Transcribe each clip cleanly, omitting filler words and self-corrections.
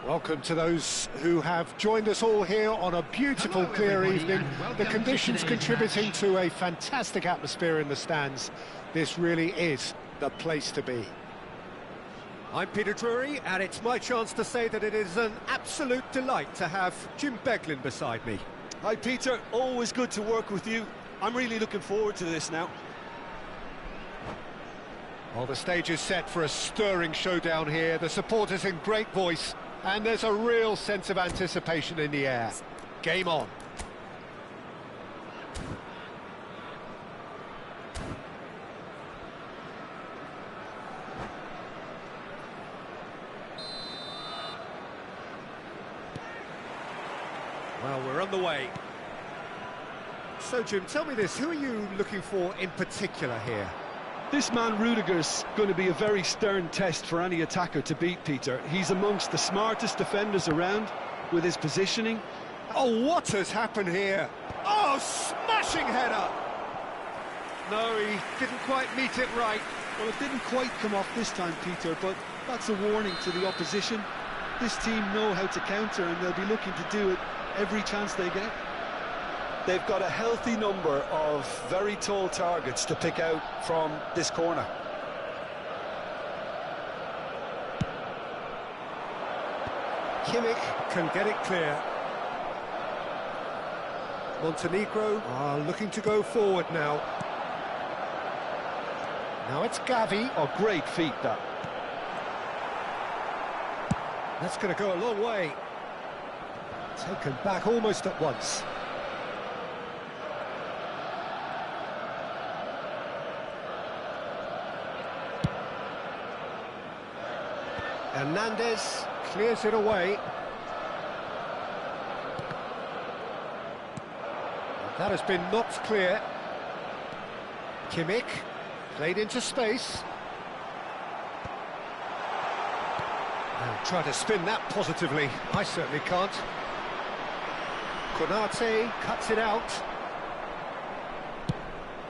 Welcome to those who have joined us all here on a beautiful, clear evening. The conditions contributing to a fantastic atmosphere in the stands. This really is the place to be. I'm Peter Drury, and it's my chance to say that it is an absolute delight to have Jim Beglin beside me. Hi Peter, always good to work with you. I'm really looking forward to this now. Well, the stage is set for a stirring showdown here. The supporters in great voice, and there's a real sense of anticipation in the air. Game on. Well, we're on the way. So, Jim, tell me this, who are you looking for in particular here? This man Rudiger's going to be a very stern test for any attacker to beat, Peter. He's amongst the smartest defenders around with his positioning. Oh, what has happened here? Oh, smashing header! No, he didn't quite meet it right. Well, it didn't quite come off this time, Peter, but that's a warning to the opposition. This team know how to counter, and they'll be looking to do it every chance they get. They've got a healthy number of very tall targets to pick out from this corner. Kimmich can get it clear. Montenegro are looking to go forward now. Now it's Gavi. Oh, great feat, that. That's going to go a long way. Taken back almost at once. Hernandez clears it away. That has been knocked clear. Kimmich played into space. And try to spin that positively. I certainly can't. Konate cuts it out.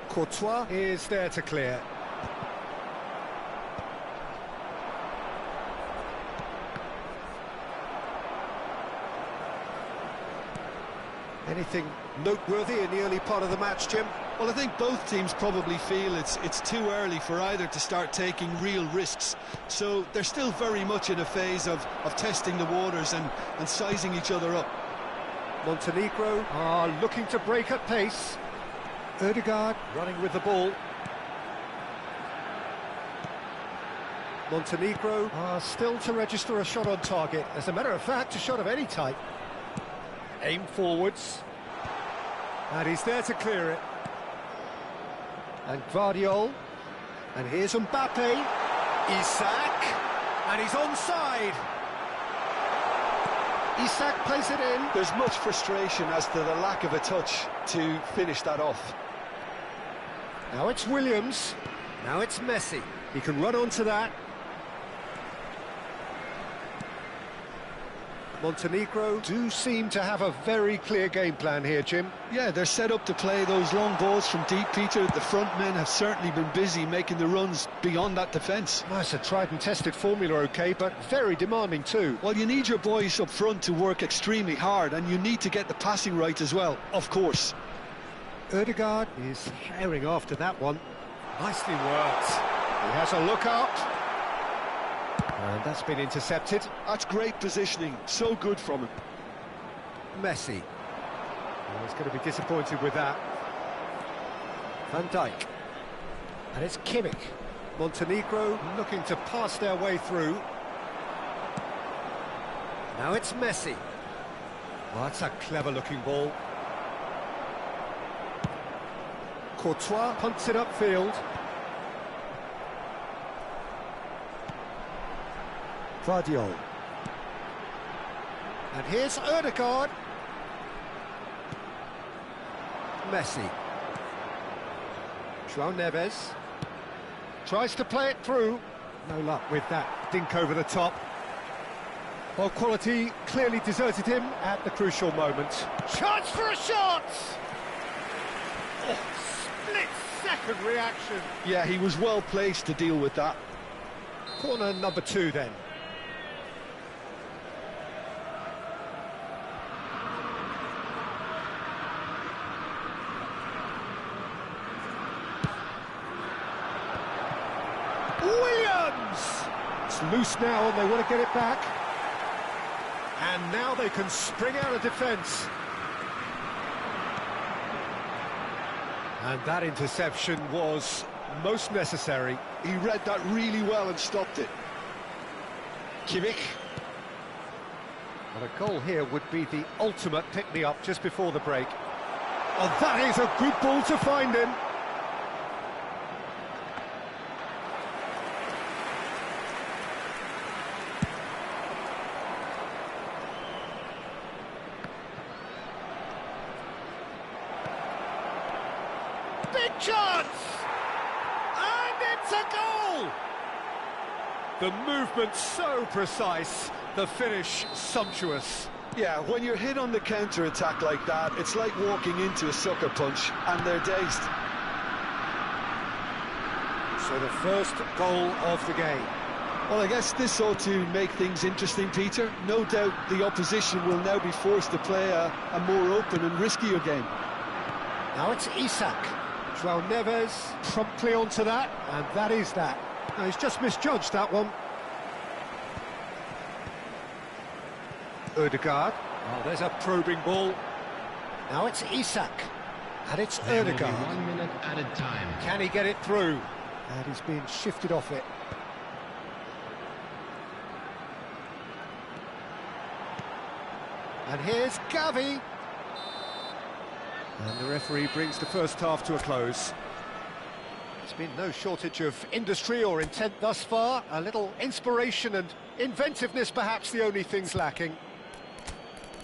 Courtois is there to clear. Anything noteworthy in the early part of the match, Jim? Well, I think both teams probably feel it's too early for either to start taking real risks. So they're still very much in a phase of testing the waters and sizing each other up. Montenegro are looking to break at pace. Ødegaard running with the ball. Montenegro are still to register a shot on target. As a matter of fact, a shot of any type. Aim forwards. And he's there to clear it. And Guardiola. And here's Mbappe. Isak. And he's onside. Isak plays it in. There's much frustration as to the lack of a touch to finish that off. Now it's Williams. Now it's Messi. He can run onto that. Montenegro do seem to have a very clear game plan here, Jim. Yeah, they're set up to play those long balls from deep, Peter. The front men have certainly been busy making the runs beyond that defence. Well, it's a tried and tested formula, OK, but very demanding too. Well, you need your boys up front to work extremely hard, and you need to get the passing right as well, of course. Ødegaard is herring after that one. Nicely worked. He has a look up. And that's been intercepted. That's great positioning, so good from him. Messi. Oh, he's going to be disappointed with that. Van Dijk. And it's Kimmich. Montenegro looking to pass their way through. Now it's Messi. Well, that's a clever-looking ball. Courtois punts it upfield. Guardiola. And here's Ødegaard. Messi. João Neves. Tries to play it through. No luck with that dink over the top. Well, quality clearly deserted him at the crucial moment. Chance for a shot! Oh, split-second reaction. Yeah, he was well placed to deal with that. Corner number 2 then. It's loose now and they want to get it back. And now they can spring out of defence. And that interception was most necessary. He read that really well and stopped it. Kimmich. And a goal here would be the ultimate pick-me-up just before the break. Oh, that is a good ball to find him. Big chance! And it's a goal! The movement so precise, the finish sumptuous. Yeah, when you're hit on the counter-attack like that, it's like walking into a sucker punch, and they're dazed. So the first goal of the game. Well, I guess this ought to make things interesting, Peter. No doubt the opposition will now be forced to play a more open and riskier game. Now it's Isak. João Neves promptly onto that, and that is that. No, he's just misjudged that one. Ødegaard. Oh, there's a probing ball. Now it's Isak. And it's Ødegaard. 1 minute added time. Can he get it through? And he's being shifted off it. And here's Gavi. And the referee brings the first half to a close. There's been no shortage of industry or intent thus far. A little inspiration and inventiveness, perhaps the only things lacking.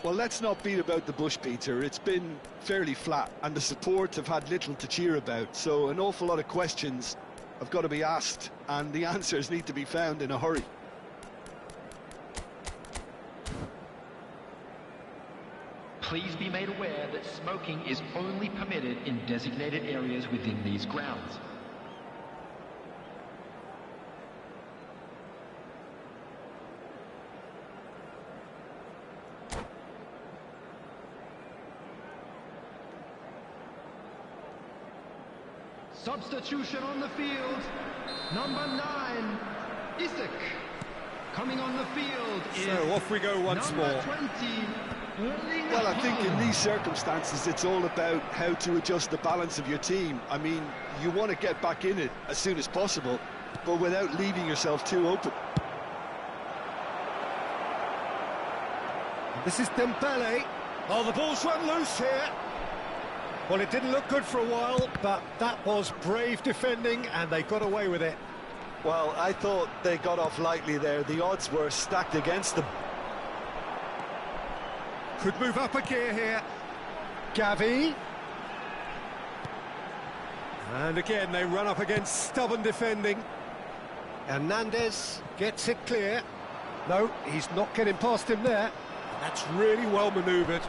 Well, let's not beat about the bush, Peter. It's been fairly flat, and the support have had little to cheer about. So an awful lot of questions have got to be asked, and the answers need to be found in a hurry. Please be made aware that smoking is only permitted in designated areas within these grounds. Substitution on the field. Number 9, Isak. Coming on the field is So off we go once number more. 20. Well, I think in these circumstances, it's all about how to adjust the balance of your team. I mean, you want to get back in it as soon as possible, but without leaving yourself too open. This is Dembele. Oh, the ball's run loose here. Well, it didn't look good for a while, but that was brave defending, and they got away with it. Well, I thought they got off lightly there. The odds were stacked against them. Could move up a gear here. Gavi. And again, they run up against stubborn defending. Hernandez gets it clear. No, he's not getting past him there. That's really well manoeuvred.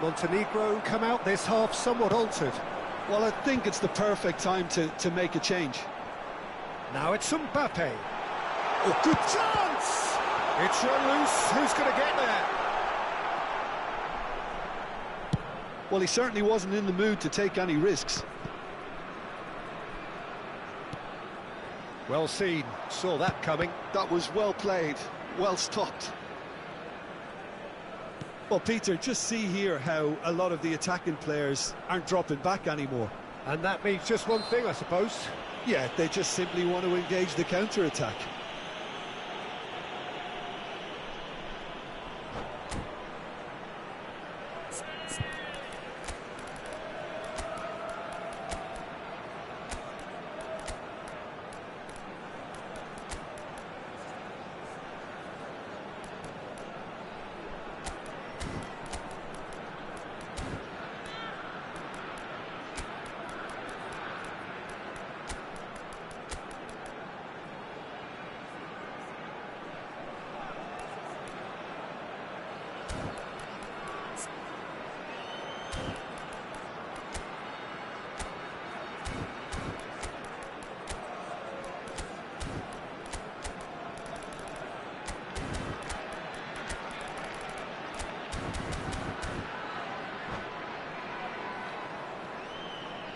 Montenegro come out this half somewhat altered. Well, I think it's the perfect time to make a change. Now it's Mbappe. Oh, good chance! It's run loose. Who's going to get there? Well, he certainly wasn't in the mood to take any risks. Well seen. Saw that coming. That was well played, well stopped. Well, Peter, just see here how a lot of the attacking players aren't dropping back anymore. And that means just one thing, I suppose. Yeah, they just simply want to engage the counter-attack.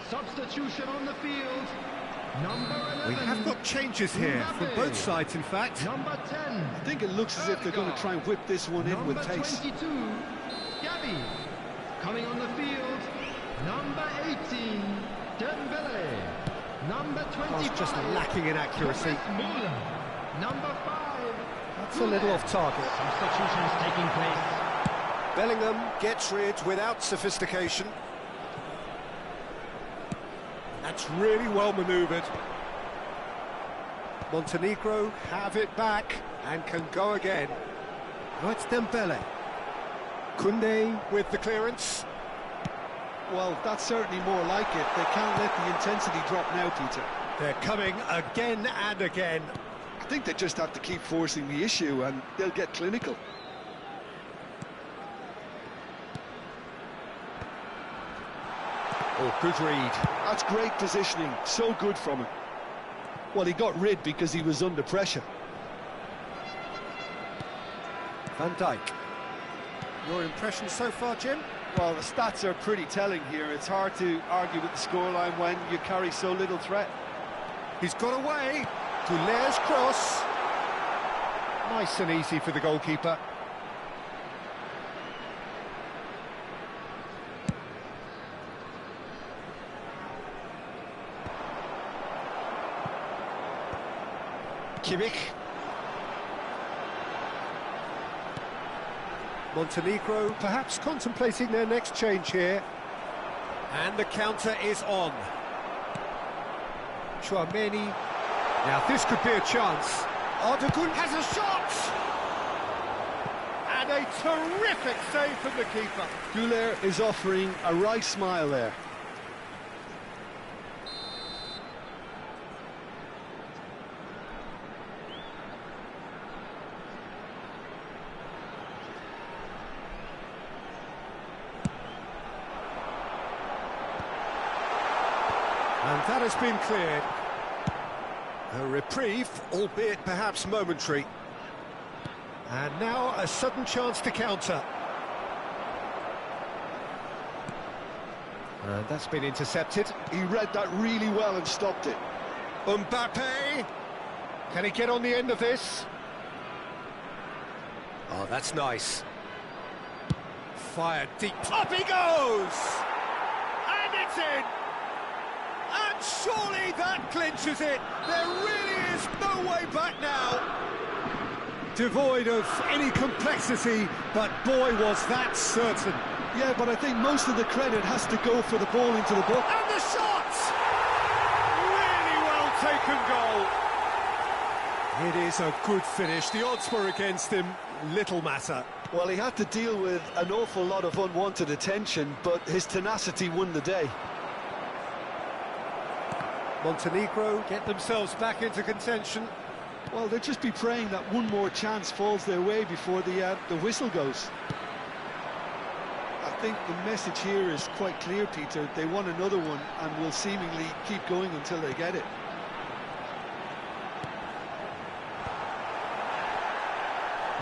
Substitution on the field. Number 11. We have got changes here from both sides, in fact. Number 10. I think it looks as if they're going to try and whip this one in with pace. Number 22, Gabi. Coming on the field, number 18, Dembele. Number 25. It's just lacking in accuracy. Müller. Number 5. That's a little off target. Substitutions taking place. Bellingham gets rid without sophistication. That's really well manoeuvred. Montenegro have it back and can go again. Now it's Dembele. Koundé with the clearance. Well, that's certainly more like it. They can't let the intensity drop now, Peter. They're coming again and again. I think they just have to keep forcing the issue and they'll get clinical. Oh, good read. That's great positioning, so good from him. Well, he got rid because he was under pressure. Van Dijk. Your impressions so far, Jim? Well, the stats are pretty telling here. It's hard to argue with the scoreline when you carry so little threat. He's got away. Goulet's cross. Nice and easy for the goalkeeper. Kimmich. Montenegro perhaps contemplating their next change here. And the counter is on. Chouameni. Now this could be a chance. Erdogan has a shot! And a terrific save from the keeper. Goulet is offering a wry smile there. And that has been cleared. A reprieve, albeit perhaps momentary. And now a sudden chance to counter. And that's been intercepted. He read that really well and stopped it. Mbappe! Can he get on the end of this? Oh, that's nice. Fired deep. Up he goes! And it's in! And surely that clinches it. There really is no way back now. Devoid of any complexity, but boy, was that certain. Yeah, but I think most of the credit has to go for the ball into the book. And the shot! Really well taken goal. It is a good finish. The odds were against him. Little matter. Well, he had to deal with an awful lot of unwanted attention, but his tenacity won the day. Montenegro get themselves back into contention. Well, they'll just be praying that one more chance falls their way before the whistle goes. I think the message here is quite clear, Peter. They want another one and will seemingly keep going until they get it.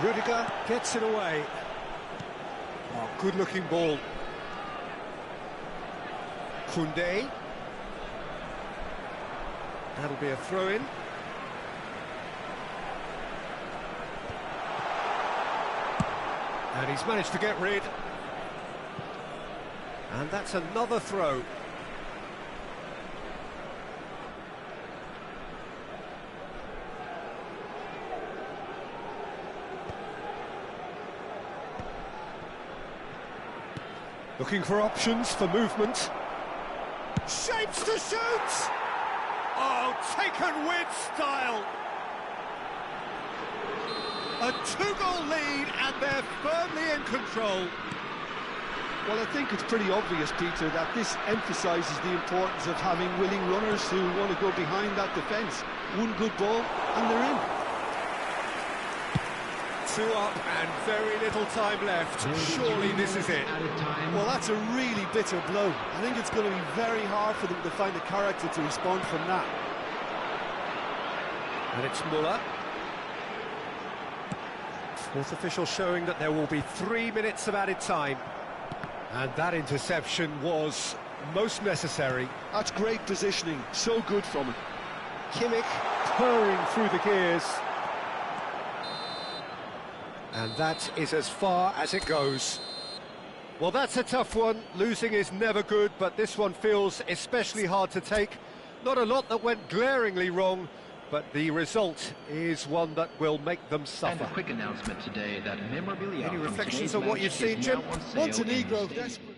Rudiger gets it away. Oh, good-looking ball. Koundé. That'll be a throw-in. And he's managed to get rid. And that's another throw. Looking for options for movement. Shapes to shoot! Oh, taken with style! A two-goal lead and they're firmly in control. Well, I think it's pretty obvious, Peter, that this emphasises the importance of having willing runners who want to go behind that defence. One good ball and they're in. Two up and very little time left. Surely this is it. Well, that's a really bitter blow. I think it's going to be very hard for them to find the character to respond from that. And it's Müller. Fourth official showing that there will be 3 minutes of added time. And that interception was most necessary. That's great positioning, so good from him. Kimmich purring through the gears. And that is as far as it goes. Well, that's a tough one. Losing is never good, but this one feels especially hard to take. Not a lot that went glaringly wrong, but the result is one that will make them suffer. And a quick announcement today that memorabilia. Any from reflections today's on what match you've is seen, Jim? now on sale in Montenegro the desperate.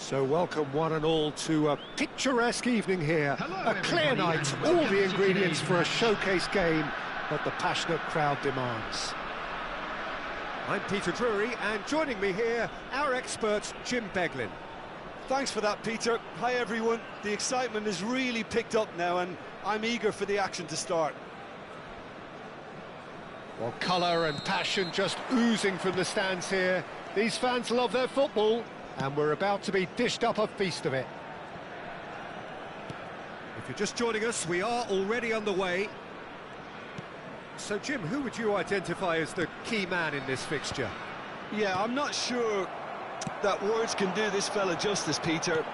So welcome one and all to a picturesque evening here. Hello, a clear everybody, night, and all welcome the to ingredients today's for a showcase game that the passionate crowd demands. I'm Peter Drury, and joining me here, our expert, Jim Beglin. Thanks for that, Peter. Hi, everyone. The excitement has really picked up now, and I'm eager for the action to start. Well, colour and passion just oozing from the stands here. These fans love their football, and we're about to be dished up a feast of it. If you're just joining us, we are already underway. So, Jim, who would you identify as the key man in this fixture? Yeah, I'm not sure that words can do this fella justice, Peter.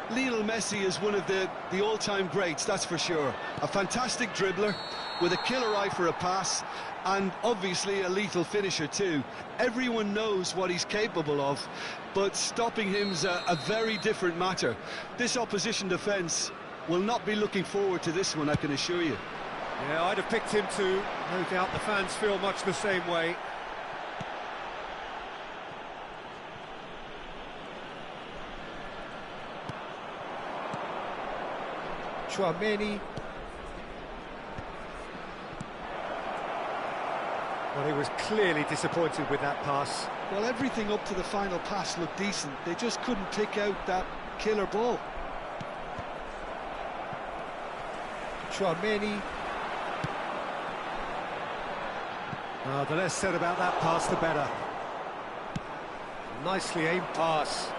Lionel Messi is one of the all-time greats, that's for sure. A fantastic dribbler with a killer eye for a pass, and obviously a lethal finisher too. Everyone knows what he's capable of, but stopping him's a very different matter. This opposition defence will not be looking forward to this one, I can assure you. Yeah, I'd have picked him too. No doubt the fans feel much the same way. Chouameni. Well, he was clearly disappointed with that pass. Well, everything up to the final pass looked decent. They just couldn't pick out that killer ball. Chouameni. Oh, the less said about that pass, the better. Nicely aimed pass.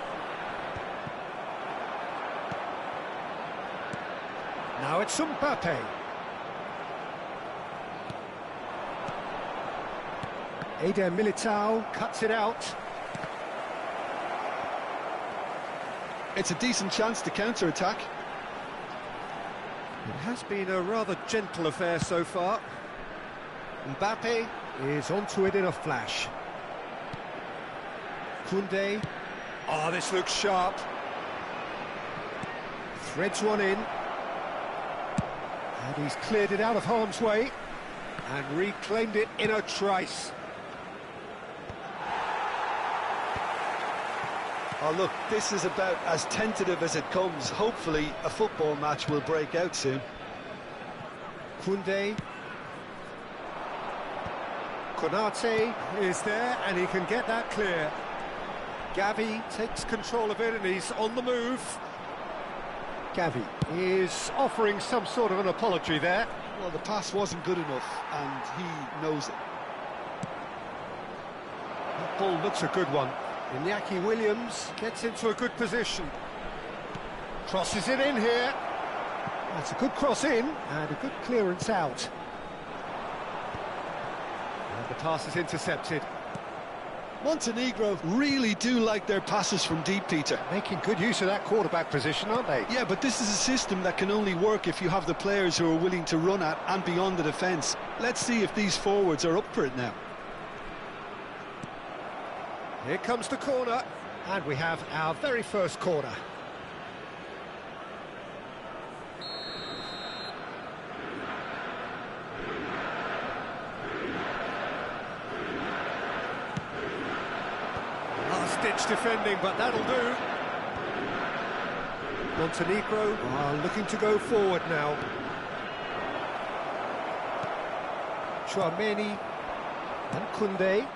Now it's Mbappe. Eder Militao cuts it out. It's a decent chance to counter-attack. It has been a rather gentle affair so far. Mbappe is onto it in a flash. Koundé. Oh, this looks sharp. Threads one in. And he's cleared it out of harm's way and reclaimed it in a trice. Oh, look, this is about as tentative as it comes. Hopefully, a football match will break out soon. Koundé. Konate is there, and he can get that clear. Gavi takes control of it, and he's on the move. Gavi is offering some sort of an apology there. Well, the pass wasn't good enough, and he knows it. That ball looks a good one. Iñaki Williams gets into a good position. Crosses it in here. That's a good cross in, and a good clearance out. And the pass is intercepted. Montenegro really do like their passes from deep, Peter. Making good use of that quarterback position, aren't they? Yeah, but this is a system that can only work if you have the players who are willing to run at and beyond the defence. Let's see if these forwards are up for it now. Here comes the corner, and we have our very first corner. Last-ditch defending, but that'll do. Montenegro are looking to go forward now. Chouameni and Koundé.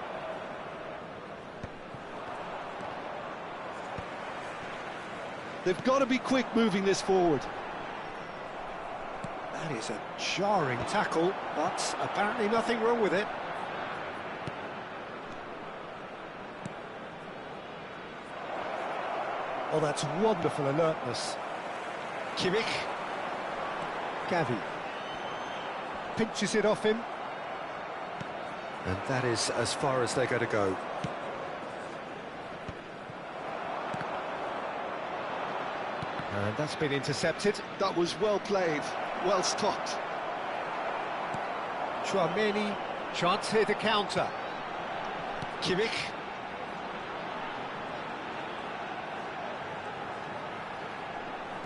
They've got to be quick moving this forward. That is a jarring tackle, but apparently nothing wrong with it. Oh, that's wonderful alertness. Kimmich. Gavi. Pinches it off him. And that is as far as they're going to go. And that's been intercepted. That was well played, well stopped. Chouameni, chance here to counter. Kimmich.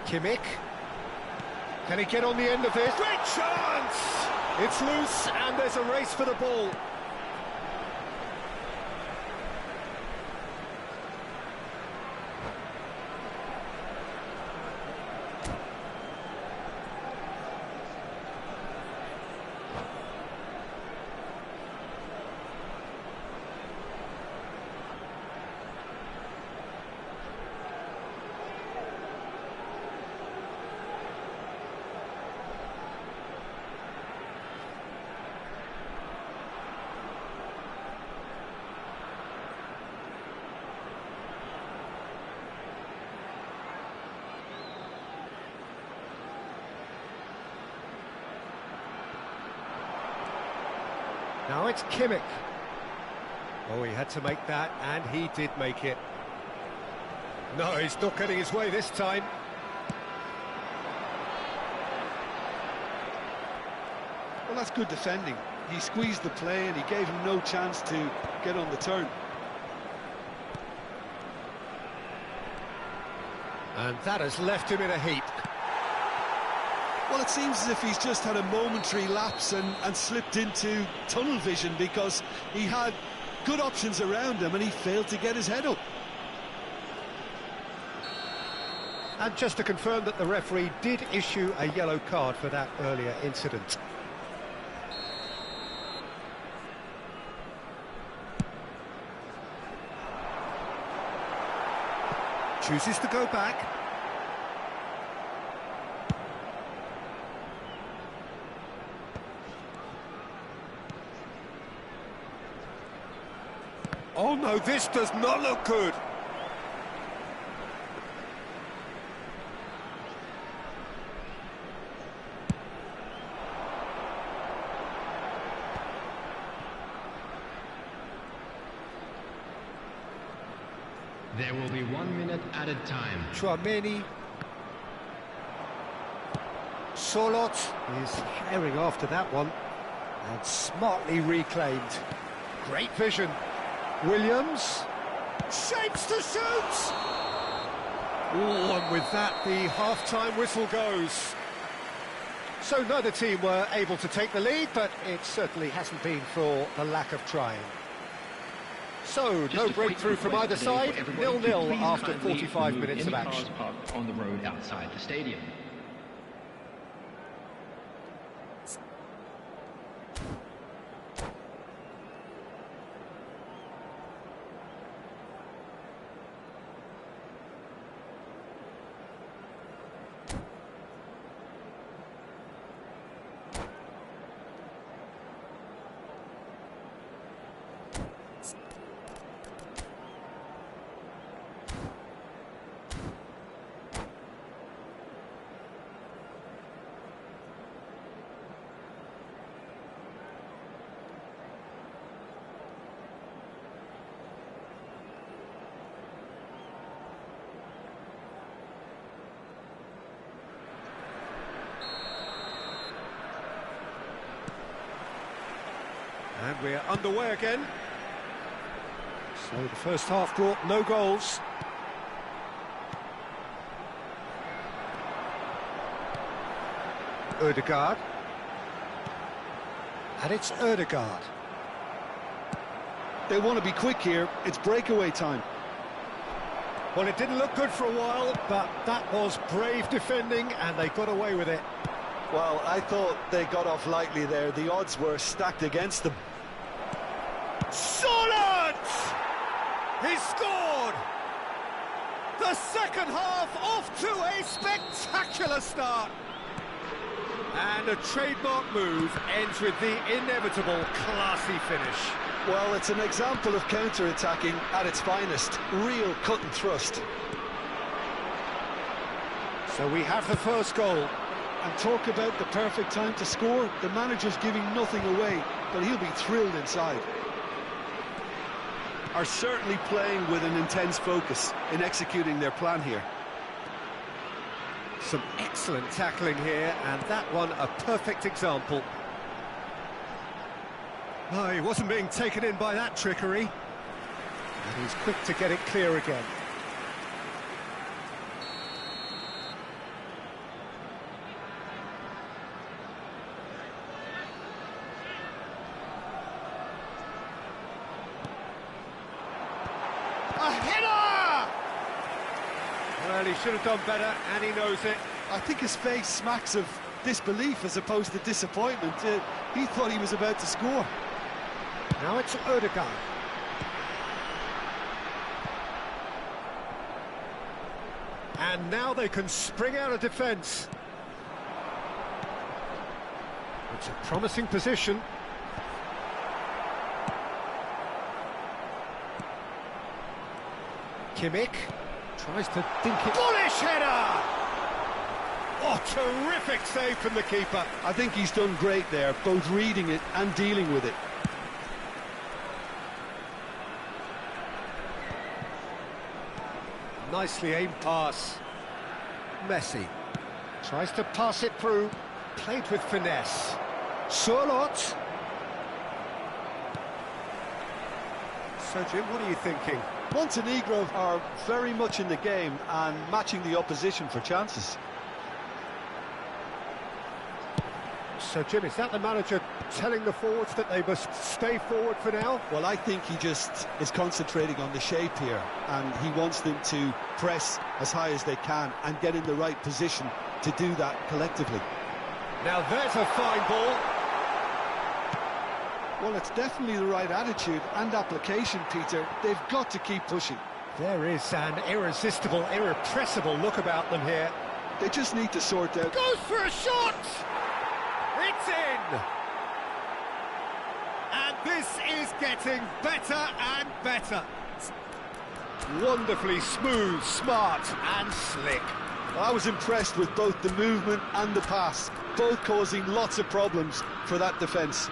Kimmich. Can he get on the end of this? Great chance! It's loose and there's a race for the ball. Now it's Kimmich. Oh, he had to make that, and he did make it. No, he's not getting his way this time. Well, that's good defending. He squeezed the play and he gave him no chance to get on the turn. And that has left him in a heap. Well, it seems as if he's just had a momentary lapse and slipped into tunnel vision, because he had good options around him and he failed to get his head up. And just to confirm that the referee did issue a yellow card for that earlier incident. Chooses to go back. Oh no, this does not look good. There will be 1 minute added time. Chouameni. Solot is herring after that one, and smartly reclaimed. Great vision. Williams shapes to shoot. Oh, and with that, the half-time whistle goes. So neither team were able to take the lead, but it certainly hasn't been for the lack of trying. So, no breakthrough from either side, 0-0 after 45 minutes of action. On the road outside the stadium. And we're underway again. So the first half brought no goals. Ødegaard. And it's Ødegaard. They want to be quick here. It's breakaway time. Well, it didn't look good for a while, but that was brave defending, and they got away with it. Well, I thought they got off lightly there. The odds were stacked against them. Solid! He scored! The second half off to a spectacular start. And a trademark move ends with the inevitable classy finish. Well, it's an example of counter-attacking at its finest. Real cut and thrust. So we have the first goal. And talk about the perfect time to score. The manager's giving nothing away, but he'll be thrilled inside. Are certainly playing with an intense focus in executing their plan here. Some excellent tackling here, and that one a perfect example. No, he wasn't being taken in by that trickery. And he's quick to get it clear again. A header! Well, he should have done better, and he knows it. I think his face smacks of disbelief as opposed to disappointment. He thought he was about to score. Now it's Ødegaard. And now they can spring out of defence. It's a promising position. Kimmich tries to dink it. Bullish header! Oh, terrific save from the keeper. I think he's done great there, both reading it and dealing with it. Nicely aimed pass. Messi tries to pass it through. Played with finesse. Surlot. So, Jim, what are you thinking? Montenegro are very much in the game and matching the opposition for chances. So, Jim, is that the manager telling the forwards that they must stay forward for now? Well, I think he just is concentrating on the shape here, and he wants them to press as high as they can and get in the right position to do that collectively. Now there's a fine ball. Well, it's definitely the right attitude and application, Peter. They've got to keep pushing. There is an irresistible, irrepressible look about them here. They just need to sort out... Goes for a shot! It's in! And this is getting better and better. Wonderfully smooth, smart and slick. I was impressed with both the movement and the pass, both causing lots of problems for that defence.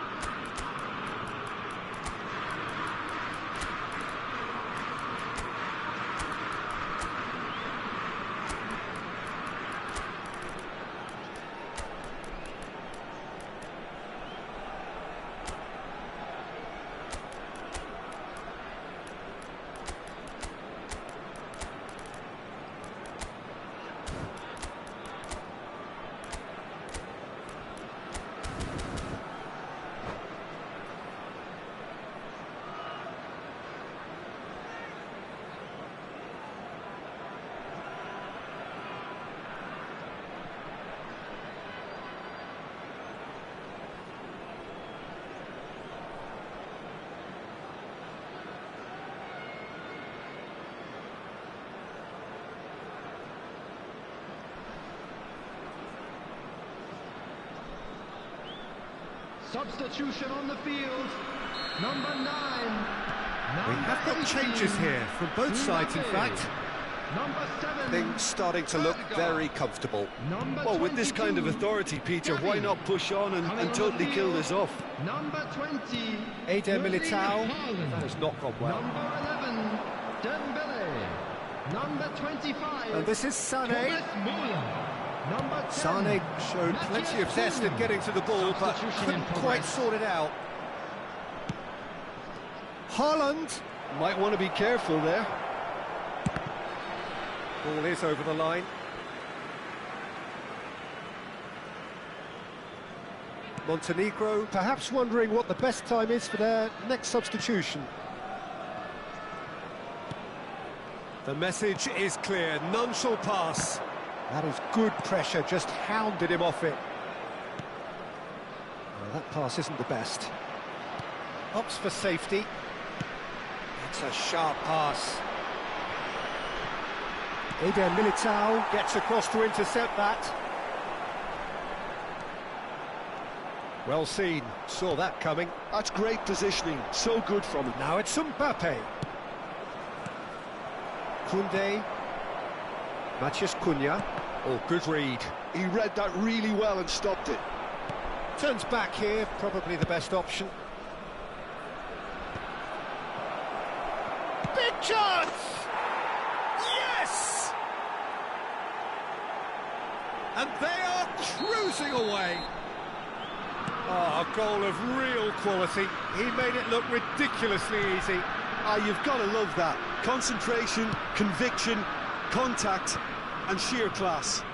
Substitution on the field, number 9. We have got changes here from both sides, in fact. Number 7. Things starting to look very comfortable. Well, with this kind of authority, Peter, why not push on and totally kill this off? Number 20. Eder Militao, that has not gone well. Number 11. Dembele. Number 25. And this is Sané. Number 10. Sané showed plenty of zest in getting to the ball, but couldn't quite sort it out. Haaland. Might want to be careful there. Ball is over the line. Montenegro perhaps wondering what the best time is for their next substitution. The message is clear, none shall pass. That is good pressure, just hounded him off it. Well, that pass isn't the best. Opts for safety. That's a sharp pass. Eder Militao gets across to intercept that. Well seen, saw that coming. That's great positioning, so good from him. Now it's Mbappe. Koundé. Matheus Cunha. Oh, good read. He read that really well and stopped it. Turns back here, probably the best option. Big chance! Yes! And they are cruising away. Oh, a goal of real quality. He made it look ridiculously easy. You've got to love that. Concentration, conviction, contact and sheer class.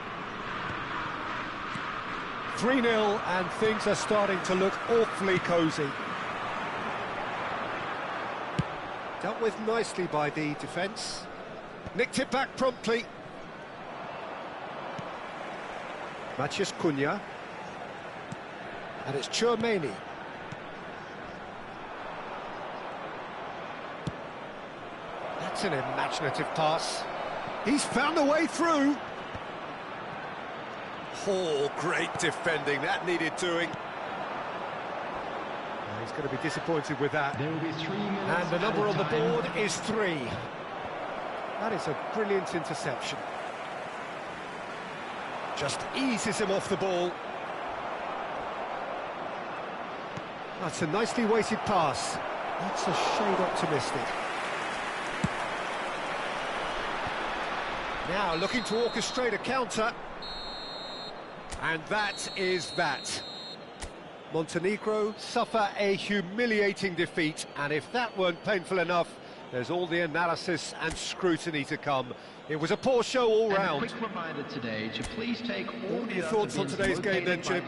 3-0 and things are starting to look awfully cosy. Dealt with nicely by the defence. Nicked it back promptly. Matheus Cunha. And it's Tchouaméni. That's an imaginative pass. He's found a way through. Oh, great defending. That needed doing. He's going to be disappointed with that. There will be 3 minutes. And the number on the board is 3. That is a brilliant interception. Just eases him off the ball. That's a nicely weighted pass. That's a shade optimistic. Now looking to orchestrate a counter. And that is that. Montenegro suffer a humiliating defeat, and if that weren't painful enough, there's all the analysis and scrutiny to come. It was a poor show all round. A quick reminder today to please take all What are your thoughts on today's game then, Jim?